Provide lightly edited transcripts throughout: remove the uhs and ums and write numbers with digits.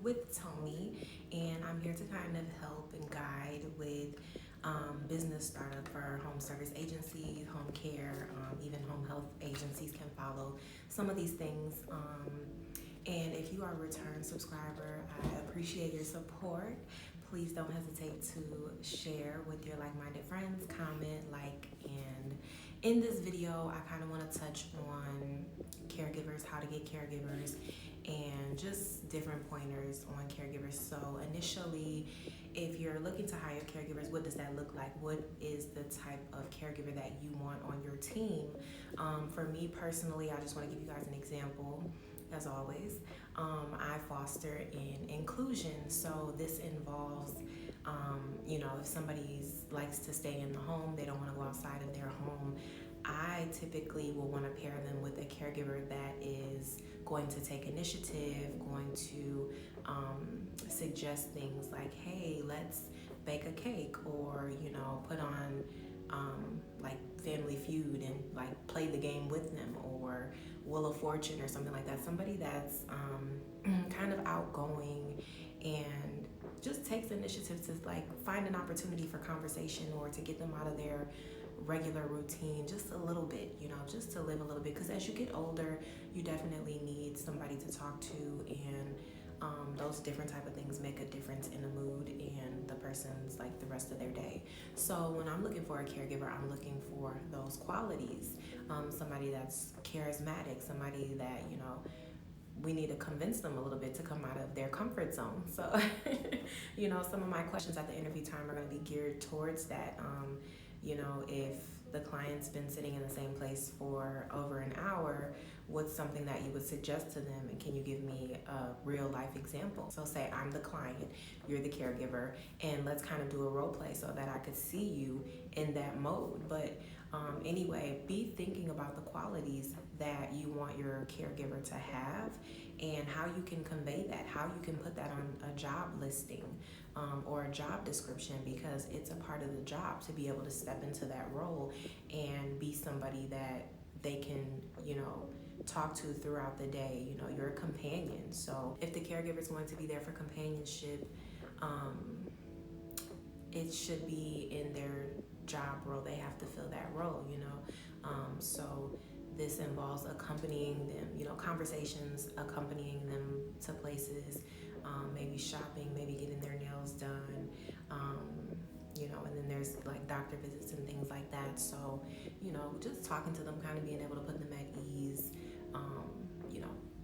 with Tony, and I'm here to kind of help and guide with business startup for home service agencies, home care, even home health agencies can follow some of these things. And if you are a return subscriber, I appreciate your support. Please don't hesitate to share with your like-minded friends, comment, like, and in this video, I kind of want to touch on caregivers, how to get caregivers, and just different pointers on caregivers. So initially, if you're looking to hire caregivers, what does that look like? What is the type of caregiver that you want on your team? For me personally, I just want to give you guys an example. As always, I foster in inclusion. So this involves, if somebody likes to stay in the home, they don't want to go outside of their home, I typically will want to pair them with a caregiver that is going to take initiative, going to suggest things like, hey, let's bake a cake, or, put on like Family Feud and like play the game with them, or Wheel of Fortune or something like that. Somebody that's kind of outgoing and just takes initiative to like find an opportunity for conversation or to get them out of their regular routine just a little bit, just to live a little bit. Because as you get older, you definitely need somebody to talk to, and those different type of things make a difference in the mood and the person's like the rest of their day. So when I'm looking for a caregiver, I'm looking for those qualities. Somebody that's charismatic, somebody that, we need to convince them a little bit to come out of their comfort zone. So, some of my questions at the interview time are going to be geared towards that. If the client's been sitting in the same place for over an hour, what's something that you would suggest to them, and can you give me a real life example? So say I'm the client, you're the caregiver, and let's kind of do a role play so that I could see you in that mode. But anyway, be thinking about the qualities that you want your caregiver to have and how you can convey that, how you can put that on a job listing or a job description, because it's a part of the job to be able to step into that role and be somebody that they can, talk to throughout the day. You're a companion. So if the caregiver is going to be there for companionship, it should be in their job role. They have to fill that role, so this involves accompanying them, conversations, accompanying them to places, maybe shopping, maybe getting their nails done, and then there's like doctor visits and things like that. So, just talking to them, kind of being able to put them at ease.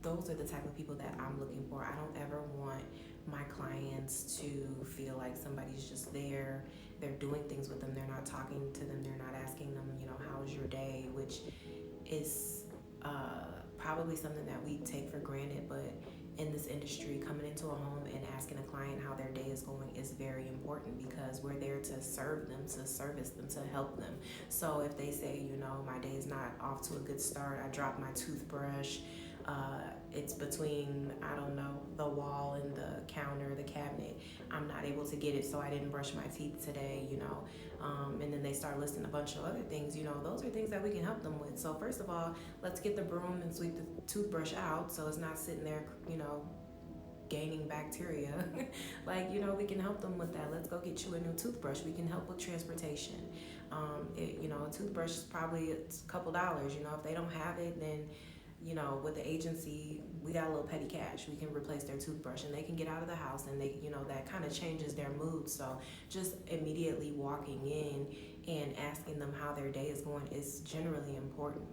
Those are the type of people that I'm looking for. I don't ever want my clients to feel like somebody's just there, they're doing things with them, they're not talking to them, they're not asking them, how's your day, which is probably something that we take for granted, but in this industry, coming into a home and asking a client how their day is going is very important, because we're there to serve them, to service them, to help them. So if they say, my day is not off to a good start, I dropped my toothbrush, it's between, the wall and the counter, the cabinet, I'm not able to get it, so I didn't brush my teeth today, and then they start listing a bunch of other things, those are things that we can help them with. So first of all, let's get the broom and sweep the toothbrush out so it's not sitting there, gaining bacteria. We can help them with that. Let's go get you a new toothbrush. We can help with transportation. A toothbrush is probably a couple dollars. If they don't have it, then with the agency, we got a little petty cash. We can replace their toothbrush and they can get out of the house, and they, that kind of changes their mood. So just immediately walking in and asking them how their day is going is generally important.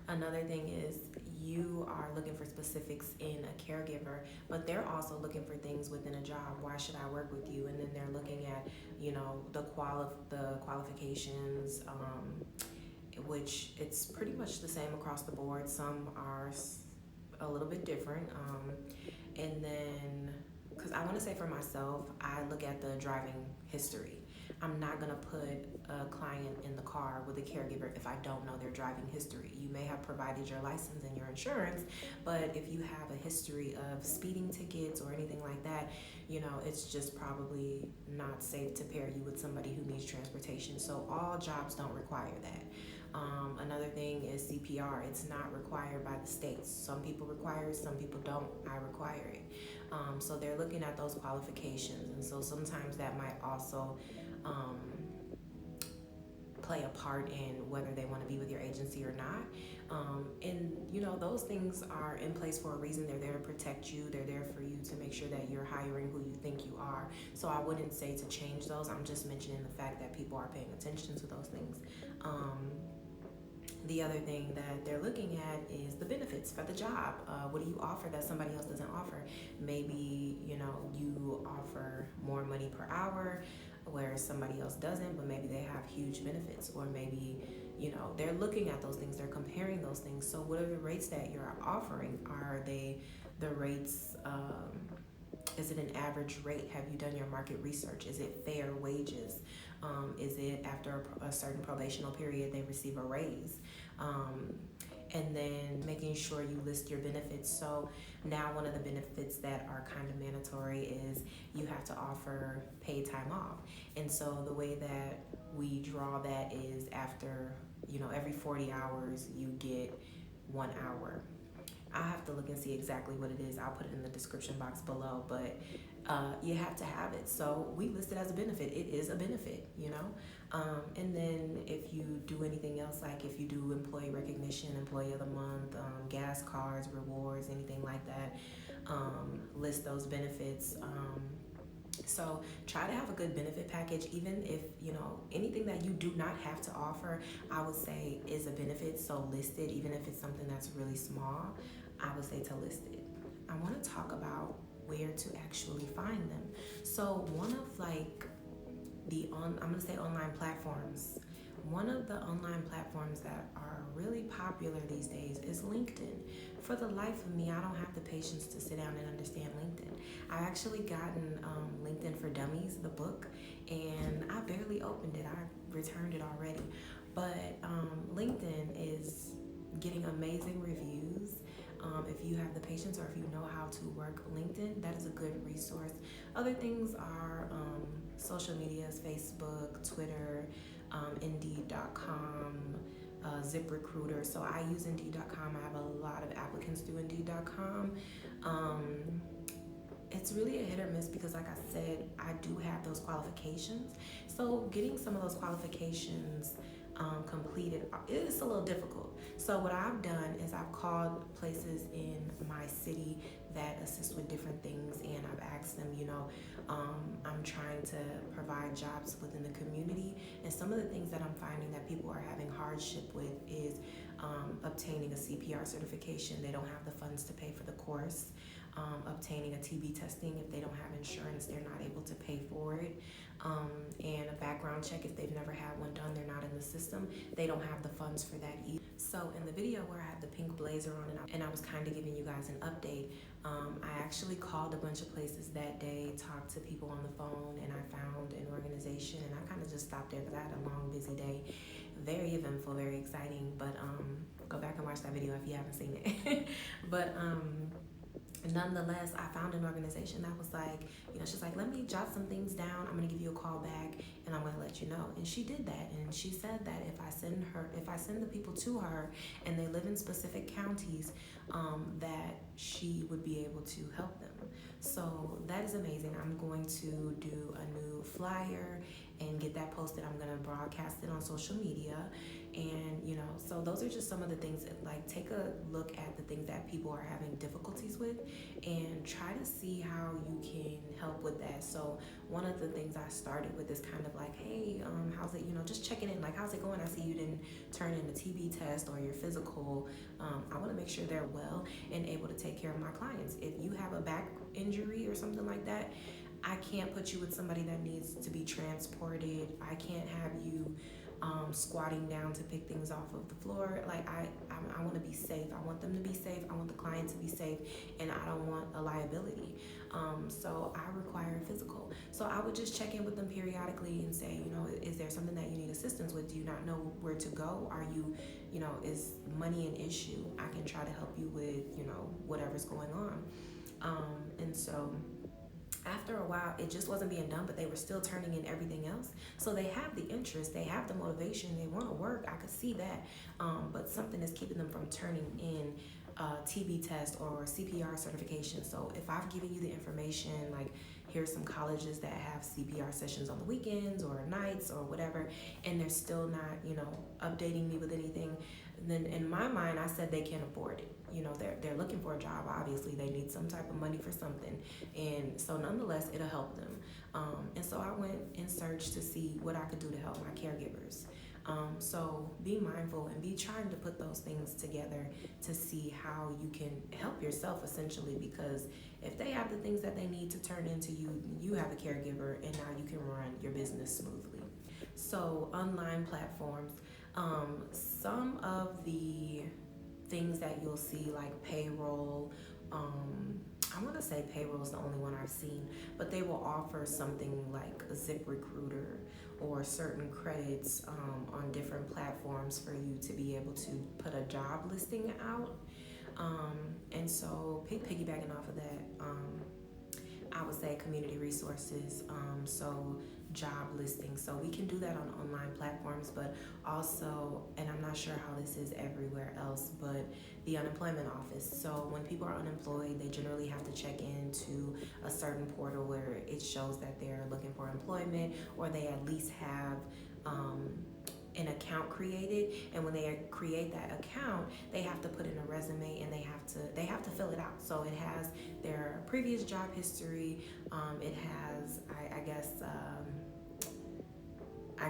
Another thing is, you are looking for specifics in a caregiver, but they're also looking for things within a job. Why should I work with you? And then they're looking at, the qualifications, which it's pretty much the same across the board. Some are a little bit different. And then, because I want to say for myself, I look at the driving history. I'm not going to put a client in the car with a caregiver if I don't know their driving history. You may have provided your license and your insurance, but if you have a history of speeding tickets or anything like that, it's just probably not safe to pair you with somebody who needs transportation. So all jobs don't require that. Another thing is CPR. It's not required by the states. Some people require it, some people don't. I require it. So they're looking at those qualifications, and so sometimes that might also um, play a part in whether they want to be with your agency or not. And those things are in place for a reason. They're there to protect you. They're there for you to make sure that you're hiring who you think you are. So I wouldn't say to change those. I'm just mentioning the fact that people are paying attention to those things. The other thing that they're looking at is the benefits for the job. What do you offer that somebody else doesn't offer? Maybe you offer more money per hour, whereas somebody else doesn't, but maybe they have huge benefits, or maybe they're looking at those things, they're comparing those things. So what are the rates that you're offering? Are they the rates? Is it an average rate? Have you done your market research? Is it fair wages? Is it after a certain probational period they receive a raise? And then making sure you list your benefits. So now one of the benefits that are kind of mandatory is you have to offer paid time off. And so the way that we draw that is after, every 40 hours you get 1 hour. I have to look and see exactly what it is. I'll put it in the description box below, but you have to have it. So we list it as a benefit. It is a benefit, and then if you do anything else, like if you do employee recognition, employee of the month, gas cards, rewards, anything like that, list those benefits. So try to have a good benefit package. Even if anything that you do not have to offer, I would say is a benefit. So list it. Even if it's something that's really small, I would say to list it. I want to talk about where to actually find them. So one of I'm going to say online platforms. One of the online platforms that are really popular these days is LinkedIn. For the life of me, I don't have the patience to sit down and understand LinkedIn. I actually gotten LinkedIn for Dummies, the book, and I barely opened it. I returned it already. But LinkedIn is getting amazing reviews. If you have the patience, or if you know how to work LinkedIn, that is a good resource. Other things are social medias, Facebook, Twitter, Indeed.com, ZipRecruiter. So I use Indeed.com. I have a lot of applicants through Indeed.com. It's really a hit or miss because, like I said, I do have those qualifications. So getting some of those qualifications completed is a little difficult. So what I've done is I've called places in my city that assist with different things, and I've asked them, I'm trying to provide jobs within the community, and some of the things that I'm finding that people are having hardship with is obtaining a CPR certification. They don't have the funds to pay for the course. Obtaining a TB testing, if they don't have insurance, they're not able to pay for it. And a background check, if they've never had one done, they're not in the system, they don't have the funds for that either. So in the video where I had the pink blazer on and I was kind of giving you guys an update, I actually called a bunch of places that day, talked to people on the phone, and I found an organization, and I kind of just stopped there because I had a long, busy day. Very eventful, very exciting, but go back and watch that video if you haven't seen it. But nonetheless, I found an organization that was like, she's like, let me jot some things down. I'm going to give you a call back and I'm going to let you know. And she did that. And she said that if I send the people to her and they live in specific counties, that she would be able to help them. So that is amazing. I'm going to do a new flyer and get that posted. I'm going to broadcast it on social media. And, so those are just some of the things that, take a look at the things that people are having difficulties with and try to see how you can help with that. So one of the things I started with is kind of like, hey, how's it, just checking in, how's it going? I see you didn't turn in a TB test or your physical. I want to make sure they're well and able to take care of my clients. If you have a back injury or something like that, I can't put you with somebody that needs to be transported. I can't have you squatting down to pick things off of the floor. I want to be safe. I want them to be safe. I want the client to be safe, and I don't want a liability. So I require a physical. So I would just check in with them periodically and say, is there something that you need assistance with? Do you not know where to go? Are you, is money an issue? I can try to help you with, whatever's going on. And so After a while, it just wasn't being done, but they were still turning in everything else. So they have the interest, they have the motivation, they want to work. I could see that, but something is keeping them from turning in a TB test or CPR certification. So if I've given you the information, like here's some colleges that have CPR sessions on the weekends or nights or whatever, and they're still not, updating me with anything, then in my mind, I said they can't afford it. They're looking for a job. Obviously, they need some type of money for something, and so nonetheless, it'll help them. And so I went and searched to see what I could do to help my caregivers. So be mindful and be trying to put those things together to see how you can help yourself, essentially, because if they have the things that they need to turn into you, you have a caregiver, and now you can run your business smoothly. So online platforms, some of the things that you'll see, like payroll, I want to say payroll is the only one I've seen, but they will offer something like a ZipRecruiter or certain credits on different platforms for you to be able to put a job listing out. And so piggybacking off of that, I would say community resources, so job listings. So we can do that on online platforms, but also, and I'm not sure how this is everywhere else, but the unemployment office. So when people are unemployed, they generally have to check into a certain portal where it shows that they're looking for employment, or they at least have an account created. And when they create that account, they have to put in a resume, and they have to fill it out. So it has their previous job history. It has, I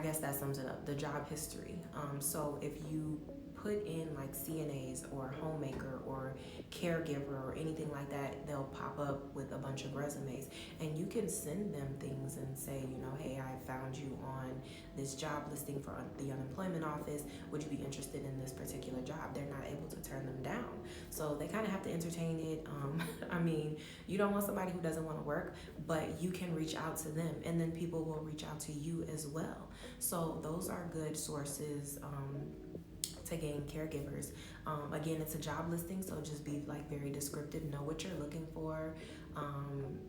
guess that sums it up, the job history. So if you put in like CNAs or homemaker or caregiver or anything like that, they'll pop up with a bunch of resumes, and you can send them things and say, hey, I found you on this job listing for the unemployment office. Would you be interested in this particular job? They're not able to turn them down. So they kind of have to entertain it. I mean, you don't want somebody who doesn't want to work, but you can reach out to them, and then people will reach out to you as well. So those are good sources to gain caregivers. Again, it's a job listing, so just be like very descriptive, know what you're looking for,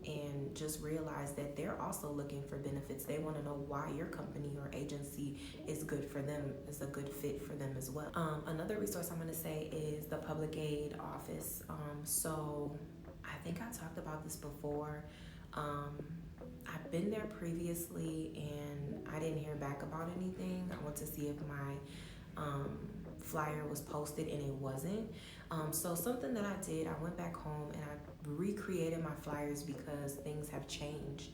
and just realize that they're also looking for benefits. They want to know why your company or agency is good for them, is a good fit for them as well. Another resource I'm going to say is the public aid office. So I think I talked about this before. I've been there previously, and I didn't hear back about anything. I went to see if my flyer was posted, and it wasn't. So something that I did, I went back home and I recreated my flyers because things have changed.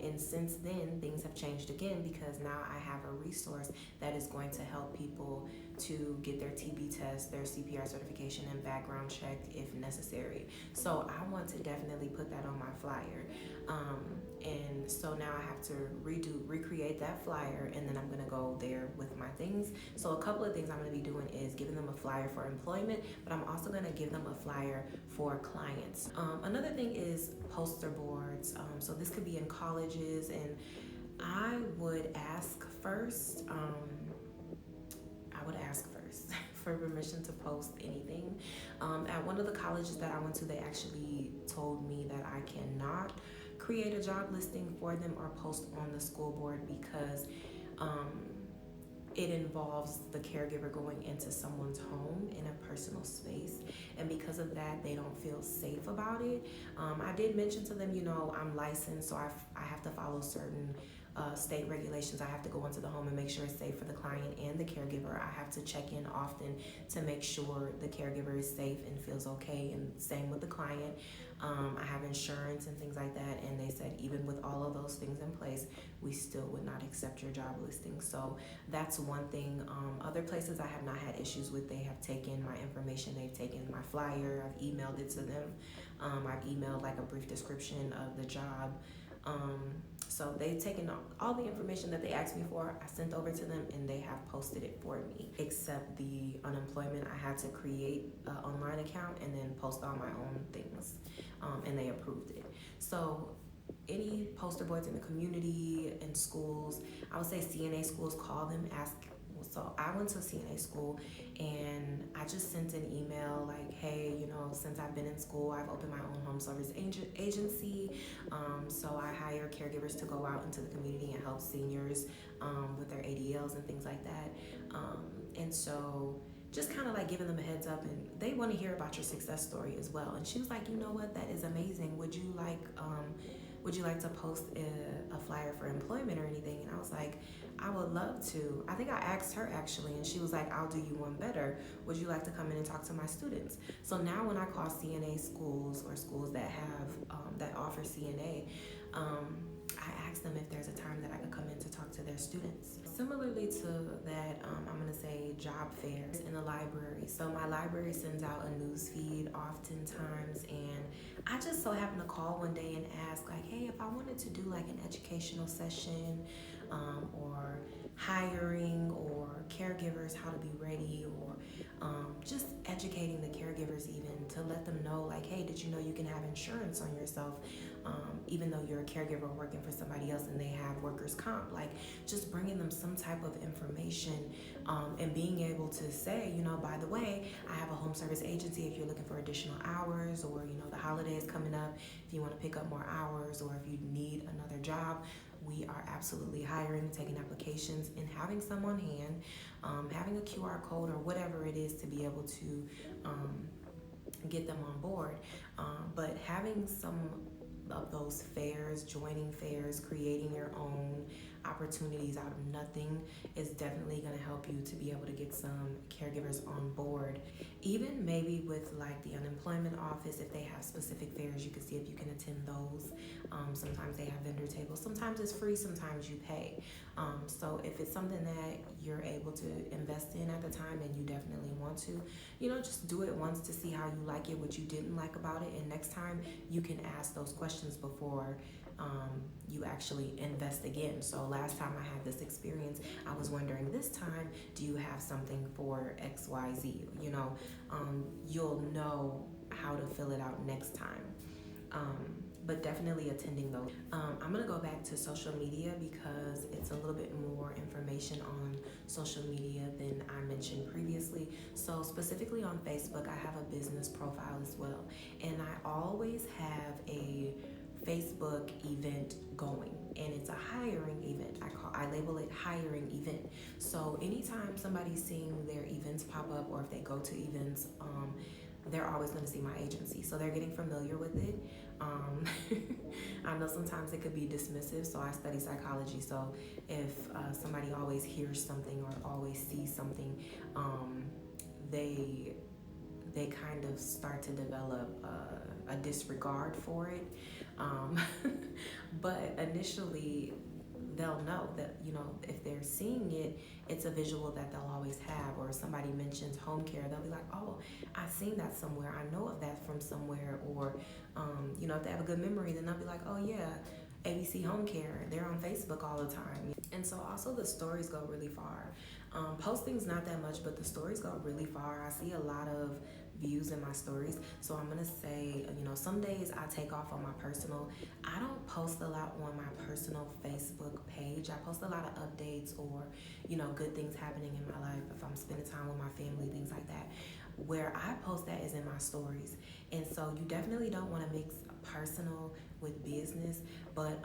And since then, things have changed again, because now I have a resource that is going to help people to get their TB test, their CPR certification, and background checked if necessary. So I want to definitely put that on my flyer. And so now I have to recreate that flyer, and then I'm gonna go there with my things. So a couple of things I'm gonna be doing is giving them a flyer for employment, but I'm also gonna give them a flyer for clients. Another thing is poster boards. So this could be in colleges, and I would ask first. For permission to post anything. At one of the colleges that I went to, they actually told me that I cannot create a job listing for them or post on the school board because it involves the caregiver going into someone's home in a personal space, and because of that, they don't feel safe about it. I did mention to them, I'm licensed, so I have to follow certain state regulations. I have to go into the home and make sure it's safe for the client and the caregiver. I have to check in often to make sure the caregiver is safe and feels okay, and same with the client. I have insurance and things like that, and they said even with all of those things in place, we still would not accept your job listing. So that's one thing. Other places I have not had issues with, they have taken my information, they've taken my flyer, I've emailed it to them. I've emailed like a brief description of the job. So they've taken all the information that they asked me for, I sent over to them, and they have posted it for me. Except the unemployment, I had to create an online account and then post all my own things, and they approved it. So any poster boards in the community, in schools, I would say CNA schools, call them, ask So I went to CNA school, and I just sent an email like, hey, since I've been in school, I've opened my own home service agency. So I hire caregivers to go out into the community and help seniors with their ADLs and things like that. And so just kind of like giving them a heads up, and they want to hear about your success story as well. And she was like, you know what, that is amazing. Would you like to post a flyer for employment or anything? And I was like, I would love to. I think I asked her actually, and she was like, I'll do you one better. Would you like to come in and talk to my students? So now when I call CNA schools or schools that have that offer CNA, I ask them if there's a time that I could come in to talk to their students. Similarly to that, I'm going to say job fairs in the library. So my library sends out a news feed oftentimes, and I just so happened to call one day and ask like, hey, if I wanted to do like an educational session or hiring or caregivers, how to be ready, or just educating the caregivers even to let them know like, hey, did you know you can have insurance on yourself even though you're a caregiver working for somebody else and they have workers' comp? Like just bringing them some type of information and being able to say, by the way, I have a home service agency if you're looking for additional hours, or the holidays coming up, if you want to pick up more hours, or if you need another job, we are absolutely hiring, taking applications, and having some on hand, having a QR code or whatever it is to be able to get them on board. But having some of those fairs, joining fairs, creating your own opportunities out of nothing is definitely going to help you to be able to get some caregivers on board. Even maybe with like the unemployment office, if they have specific fairs, you can see if you can attend those. Sometimes they have vendor tables, sometimes it's free, sometimes you pay. So if it's something that you're able to invest in at the time and you definitely want to, just do it once to see how you like it, what you didn't like about it, and next time you can ask those questions before you actually invest again. So last time I had this experience, I was wondering, this time, do you have something for XYZ? You'll know how to fill it out next time. But definitely attending those. I'm gonna go back to social media because it's a little bit more information on social media than I mentioned previously. So specifically on Facebook, I have a business profile as well. And I always have a Facebook event going, and it's a hiring event. I label it hiring event. So anytime somebody's seeing their events pop up, or if they go to events, they're always going to see my agency. So they're getting familiar with it. I know sometimes it could be dismissive, so I study psychology. So if somebody always hears something or always sees something, they kind of start to develop a disregard for it. But initially, they'll know that, if they're seeing it, it's a visual that they'll always have. Or somebody mentions home care, they'll be like, oh, I've seen that somewhere, I know of that from somewhere. Or if they have a good memory, then they'll be like, oh yeah, ABC Home Care, they're on Facebook all the time. And so also the stories go really far. Posting's not that much, but the stories go really far. I see a lot of views in my stories. So I'm gonna say, some days I take off on my personal. I don't post a lot on my personal Facebook page. I post a lot of updates or, good things happening in my life, if I'm spending time with my family, things like that. Where I post that is in my stories. And so you definitely don't want to mix personal with business, but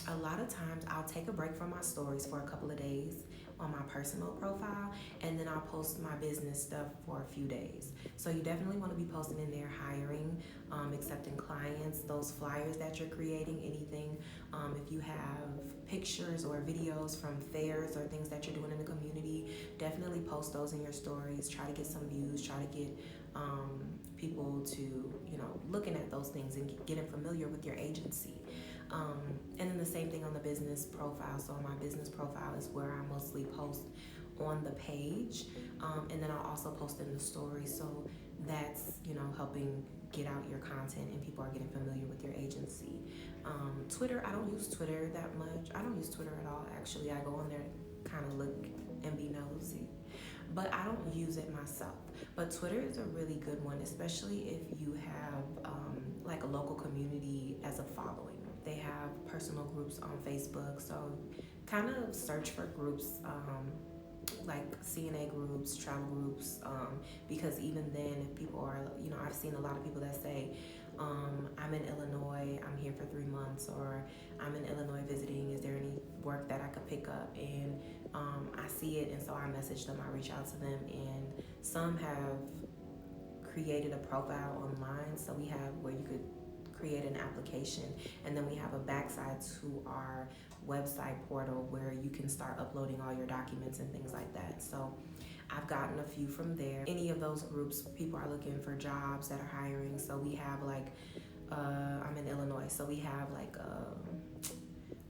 a lot of times I'll take a break from my stories for a couple of days on my personal profile, and then I'll post my business stuff for a few days. So you definitely want to be posting in there, hiring, accepting clients, those flyers that you're creating, anything. If you have pictures or videos from fairs or things that you're doing in the community, definitely post those in your stories. Try to get some views, try to get people to, looking at those things and getting familiar with your agency. And then the same thing on the business profile. So my business profile is where I mostly post on the page, and then I'll also post in the story. So that's, helping get out your content and people are getting familiar with your agency. Twitter, I don't use Twitter that much. I don't use Twitter at all, actually. I go on there, kind of look and be nosy, but I don't use it myself. But Twitter is a really good one, especially if you have like a local community as a following. They have personal groups on Facebook, so kind of search for groups like CNA groups, travel groups, because even then, if people are, I've seen a lot of people that say, I'm in Illinois, I'm here for 3 months, or I'm in Illinois visiting, is there any work that I could pick up? And I see it, and so I message them, I reach out to them, and some have created a profile online. So we have where you could create an application, and then we have a backside to our website portal where you can start uploading all your documents and things like that. So I've gotten a few from there. Any of those groups, people are looking for jobs that are hiring. So we have like, I'm in Illinois, so we have like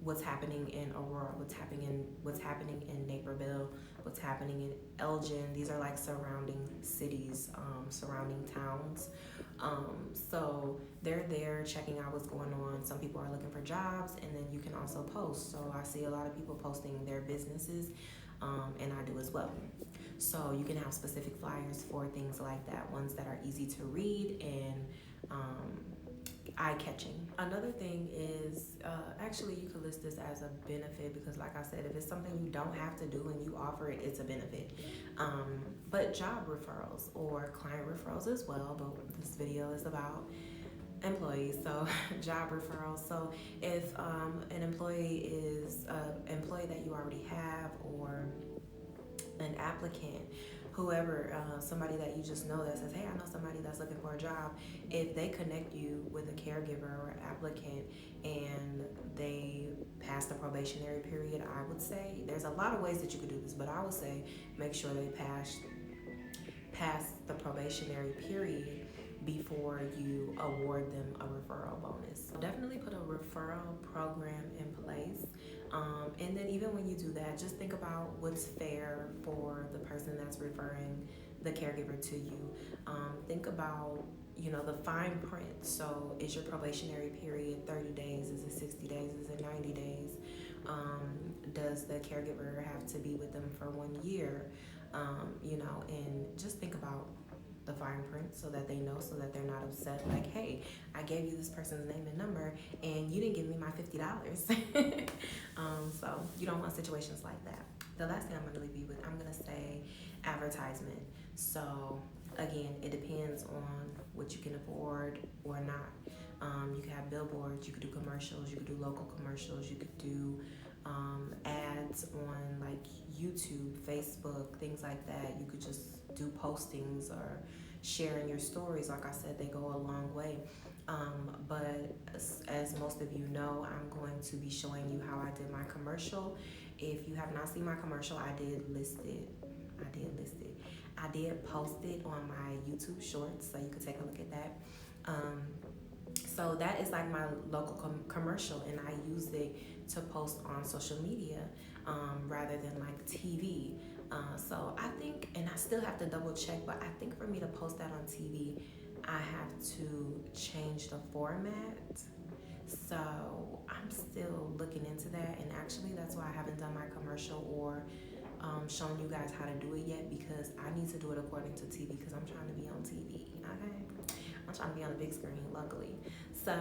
what's happening in Aurora, what's happening in Naperville, what's happening in Elgin. These are like surrounding cities, surrounding towns. So they're there checking out what's going on. Some people are looking for jobs, and then you can also post. So I see a lot of people posting their businesses, and I do as well. So you can have specific flyers for things like that, ones that are easy to read and eye-catching. Another thing is, actually you could list this as a benefit, because like I said, if it's something you don't have to do and you offer it, it's a benefit. But job referrals or client referrals as well, but this video is about employees, so job referrals. So if an employee is an employee that you already have, or an applicant, whoever, somebody that you just know that says, hey, I know somebody that's looking for a job, if they connect you with a caregiver or applicant and they pass the probationary period, I would say, there's a lot of ways that you could do this, but I would say make sure they pass the probationary period before you award them a referral bonus. Definitely put a referral program in place. And then even when you do that, just think about what's fair for the person that's referring the caregiver to you. Think about, the fine print. So is your probationary period 30 days? Is it 60 days? Is it 90 days? Does the caregiver have to be with them for 1 year? And just think about the fine print so that they know, so that they're not upset. Like, hey, I gave you this person's name and number and you didn't give me my $50. So you don't want situations like that. The last thing I'm going to leave you with, I'm going to say advertisement. So again, it depends on what you can afford or not. You could have billboards, you could do commercials, you could do local commercials, you could do ads on like YouTube, Facebook, things like that. You could just do postings or sharing your stories. Like I said, they go a long way. But as most of you know, I'm going to be showing you how I did my commercial. If you have not seen my commercial, I did post it on my YouTube shorts, so you could take a look at that. So that is like my local commercial, and I used it to post on social media rather than like TV. So I think, and I still have to double check, but I think for me to post that on TV, I have to change the format. So I'm still looking into that, and actually that's why I haven't done my commercial or shown you guys how to do it yet, because I need to do it according to TV, because I'm trying to be on TV, okay? I'm trying to be on the big screen, luckily. So,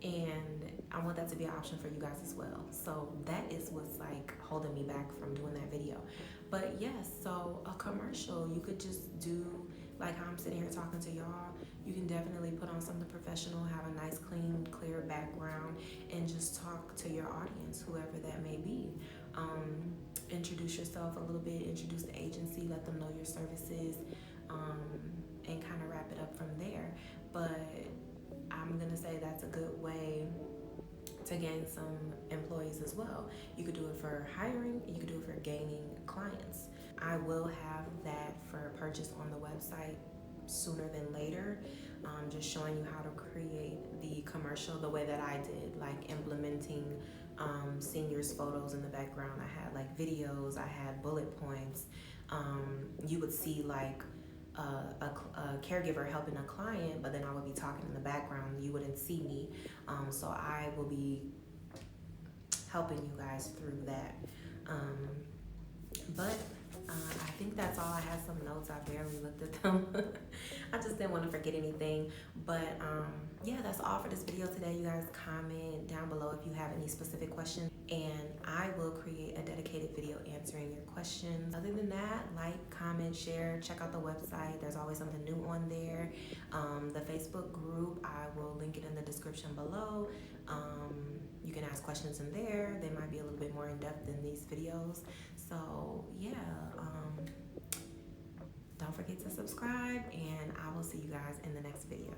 and I want that to be an option for you guys as well. So that is what's like holding me back from doing that video. But yes, so a commercial, you could just do like how I'm sitting here talking to y'all. You can definitely put on something professional, have a nice, clean, clear background, and just talk to your audience, whoever that may be. Introduce yourself a little bit, introduce the agency, let them know your services, and kind of wrap it up from there. But I'm gonna say that's a good way to gain some employees as well. You could do it for hiring, you could do it for gaining clients. I will have that for purchase on the website sooner than later, just showing you how to create the commercial the way that I did, like implementing seniors' photos in the background. I had like videos, I had bullet points. You would see like a caregiver helping a client, but then I would be talking in the background. You wouldn't see me. So I will be helping you guys through that. But I think that's all. I had some notes. I barely looked at them. I just didn't want to forget anything. But yeah, that's all for this video today. You guys comment down below if you have any specific questions. and I will create a dedicated video answering your questions. Other than that, like, comment, share, check out the website. There's always something new on there. The Facebook group, I will link it in the description below. You can ask questions in there. They might be a little bit more in depth than these videos. So yeah, don't forget to subscribe, and I will see you guys in the next video.